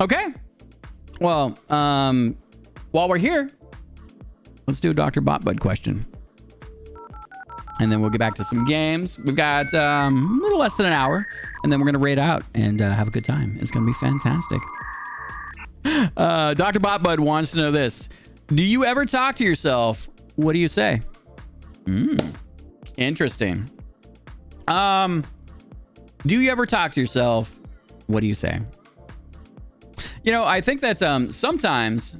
Okay. Well, while we're here, let's do a DrBotBud question. And then we'll get back to some games. We've got a little less than an hour, and then we're going to raid out and have a good time. It's going to be fantastic. DrBotBud wants to know this. Do you ever talk to yourself? What do you say? Interesting. Do you ever talk to yourself? What do you say? You know, I think that sometimes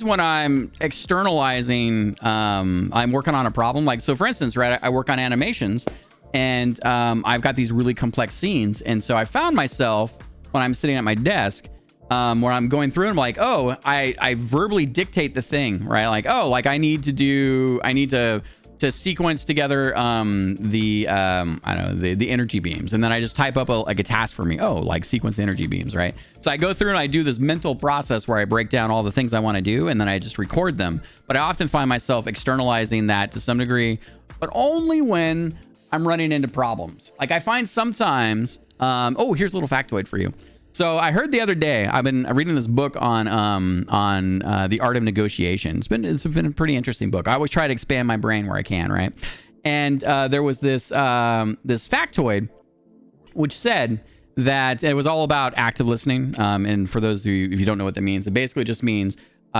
when I'm externalizing, I'm working on a problem. Like, so for instance, right, I work on animations, and I've got these really complex scenes. And so I found myself when I'm sitting at my desk, where I'm going through and I'm like, oh, I verbally dictate the thing, right? Like, oh, like I need to sequence together the energy beams, and then I just type up a task for me. Oh, like sequence energy beams, right? So I go through and I do this mental process where I break down all the things I want to do, and then I just record them. But I often find myself externalizing that to some degree, but only when I'm running into problems. Like I find sometimes, oh, here's a little factoid for you. So I heard the other day, I've been reading this book on the art of negotiation. It's been a pretty interesting book. I always try to expand my brain where I can, right? And there was this factoid which said that it was all about active listening. And for those of you, if you don't know what that means, it basically just means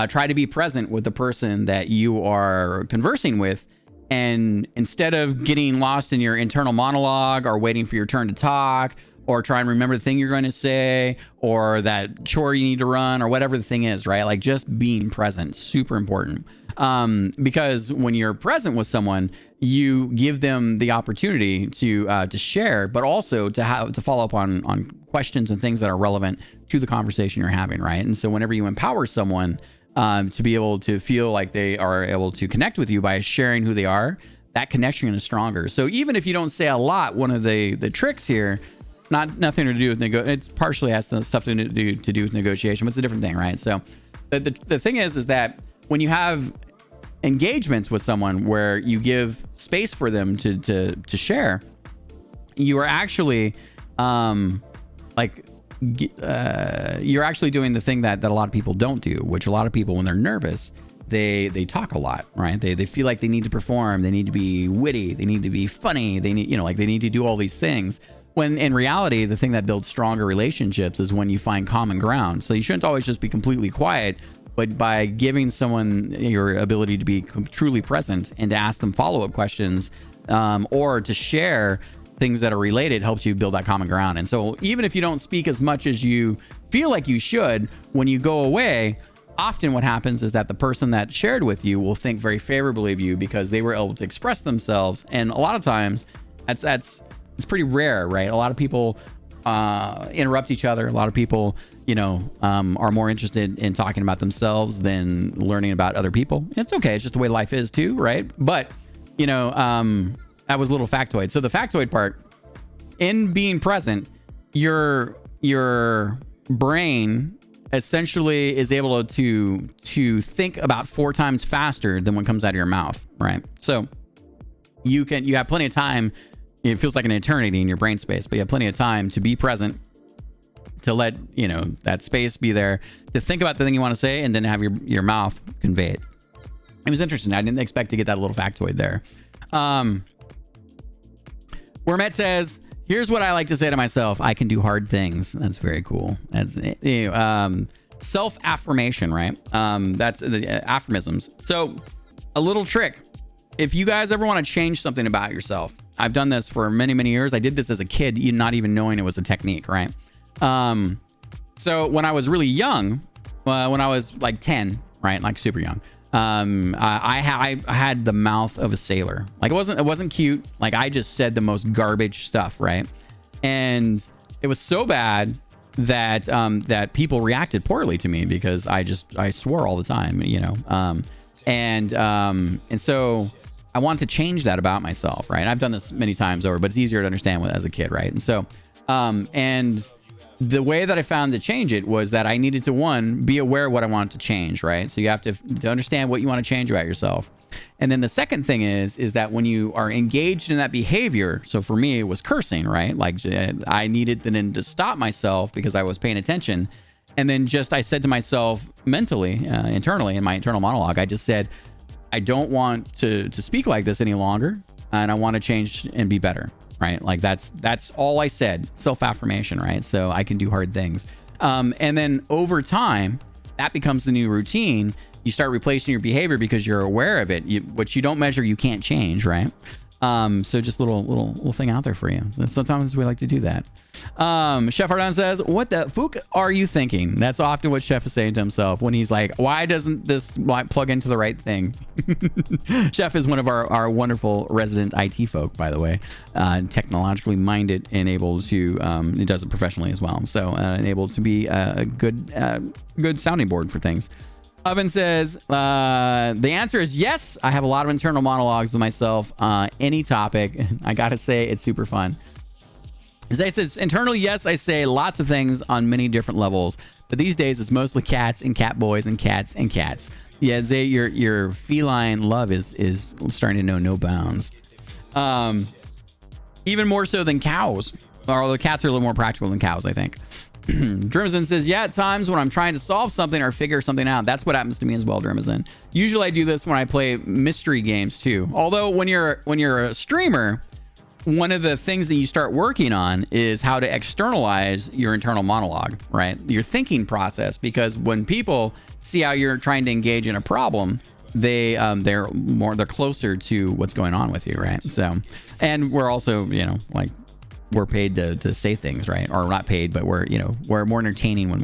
try to be present with the person that you are conversing with. And instead of getting lost in your internal monologue or waiting for your turn to talk, or try and remember the thing you're going to say, or that chore you need to run, or whatever the thing is, right? Like just being present, super important. Because when you're present with someone, you give them the opportunity to share, but also to follow up on questions and things that are relevant to the conversation you're having, right? And so whenever you empower someone to be able to feel like they are able to connect with you by sharing who they are, that connection is stronger. So even if you don't say a lot, one of the tricks here, nothing to do with it partially has stuff to do with negotiation, but it's a different thing, right? So the thing is that when you have engagements with someone where you give space for them to share, you are actually you're actually doing the thing that a lot of people don't do, which a lot of people, when they're nervous, they talk a lot, right? They feel like they need to perform, they need to be witty, they need to be funny, they need to do all these things. When in reality, the thing that builds stronger relationships is when you find common ground. So you shouldn't always just be completely quiet, but by giving someone your ability to be truly present and to ask them follow-up questions, or to share things that are related, helps you build that common ground. And so even if you don't speak as much as you feel like you should, when you go away, often what happens is that the person that shared with you will think very favorably of you because they were able to express themselves. And a lot of times it's pretty rare, right? A lot of people interrupt each other. A lot of people, are more interested in talking about themselves than learning about other people. It's okay. It's just the way life is too, right? But, that was a little factoid. So the factoid part, in being present, your brain essentially is able to think about 4 times faster than what comes out of your mouth, right? So you have plenty of time. It feels like an eternity in your brain space, but you have plenty of time to be present, to let, that space be there, to think about the thing you want to say, and then have your mouth convey it. It was interesting. I didn't expect to get that little factoid there. Wormet says, here's what I like to say to myself. I can do hard things. That's very cool. That's self-affirmation, right? That's the aphorisms. So a little trick. If you guys ever want to change something about yourself, I've done this for many, many years. I did this as a kid, not even knowing it was a technique, right? So when I was really young, when I was like 10, right? Like super young, I had the mouth of a sailor. Like it wasn't cute. Like I just said the most garbage stuff, right? And it was so bad that that people reacted poorly to me because I swore all the time, and so I want to change that about myself, right? I've done this many times over, but it's easier to understand as a kid, right? And so, and the way that I found to change it was that I needed to, one, be aware of what I wanted to change, right? So you have to understand what you want to change about yourself. And then the second thing is that when you are engaged in that behavior, so for me, it was cursing, right? Like I needed then to stop myself because I was paying attention. And then I said to myself mentally, internally in my internal monologue, I just said, I don't want to speak like this any longer. And I want to change and be better, right? Like that's all I said. Self-affirmation, right? So I can do hard things. And then over time, that becomes the new routine. You start replacing your behavior because you're aware of it. What you don't measure, you can't change, right? So just little thing out there for you. Sometimes we like to do that. Chef Ardon says, what the fuck are you thinking? That's often what Chef is saying to himself when he's like, why doesn't this plug into the right thing? Chef is one of our wonderful resident IT folk, by the way, technologically minded and able to, he does it professionally as well. So able to be a good sounding board for things. Oven says, the answer is yes. I have a lot of internal monologues with myself, any topic. I gotta say, it's super fun. Zay says, internally, yes, I say lots of things on many different levels, but these days it's mostly cats and cat boys and cats and cats. Yeah, Zay, your feline love is starting to know no bounds. Even more so than cows. Although cats are a little more practical than cows, I think. Dramazing says, yeah, at times when I'm trying to solve something or figure something out, that's what happens to me as well, Dramazing. Usually I do this when I play mystery games too. Although when you're a streamer, one of the things that you start working on is how to externalize your internal monologue, right? Your thinking process, because when people see how you're trying to engage in a problem, they're closer to what's going on with you, right? So, and we're also, we're paid to say things, right? Or not paid, but we're more entertaining when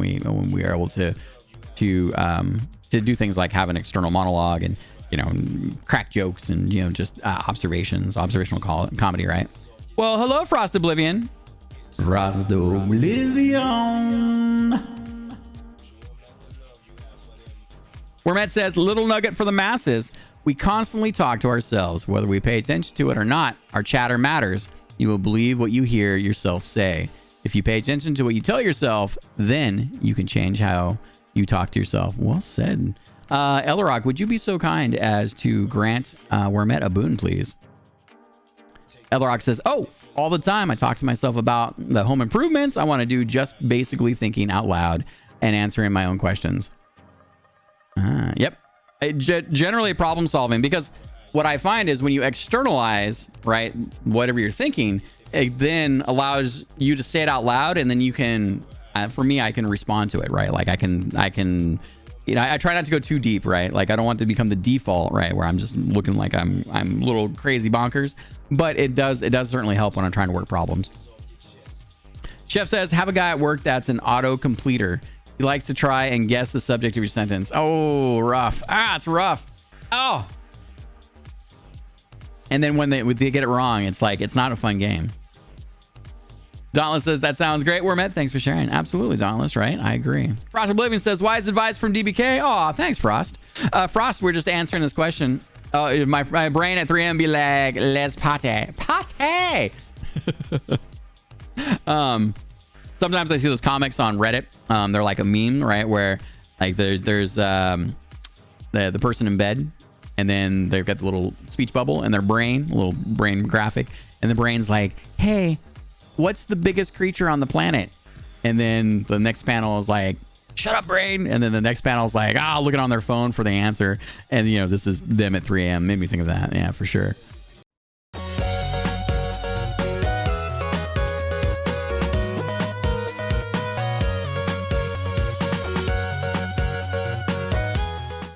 we are able to do things like have an external monologue and crack jokes and just observational comedy, right? Well, hello, Frost Oblivion. Frost Oblivion. Wormet says, little nugget for the masses. We constantly talk to ourselves, whether we pay attention to it or not. Our chatter matters. You will believe what you hear yourself say. If you pay attention to what you tell yourself, then you can change how you talk to yourself. Well said. Elrock, would you be so kind as to grant Wormet a boon, please? Elrock says, oh, all the time I talk to myself about the home improvements I want to do, just basically thinking out loud and answering my own questions. Yep. Generally problem solving, because what I find is when you externalize, right, whatever you're thinking, it then allows you to say it out loud, and then you can, for me, I can respond to it, right? Like I can, I try not to go too deep, right? Like I don't want to become the default, right, where I'm just looking like I'm a little crazy bonkers. But it does certainly help when I'm trying to work problems. Chef says, have a guy at work that's an auto completer. He likes to try and guess the subject of your sentence. Oh, rough. It's rough. Oh. And then when they get it wrong, it's like, it's not a fun game. Dauntless says, that sounds great, Wormet. Thanks for sharing. Absolutely, Dauntless, right? I agree. Frost Oblivion says, wise advice from DBK. Oh, thanks, Frost. Frost, we're just answering this question. My brain at 3 a.m. be like, let's party. Party! Sometimes I see those comics on Reddit. They're like a meme, right? Where like there's the person in bed, and then they've got the little speech bubble and their brain, a little brain graphic, and the brain's like, hey, what's the biggest creature on the planet? And then the next panel is like, shut up, brain. And then the next panel is like, looking on their phone for the answer. And this is them at 3 a.m. Made me think of that. Yeah, for sure.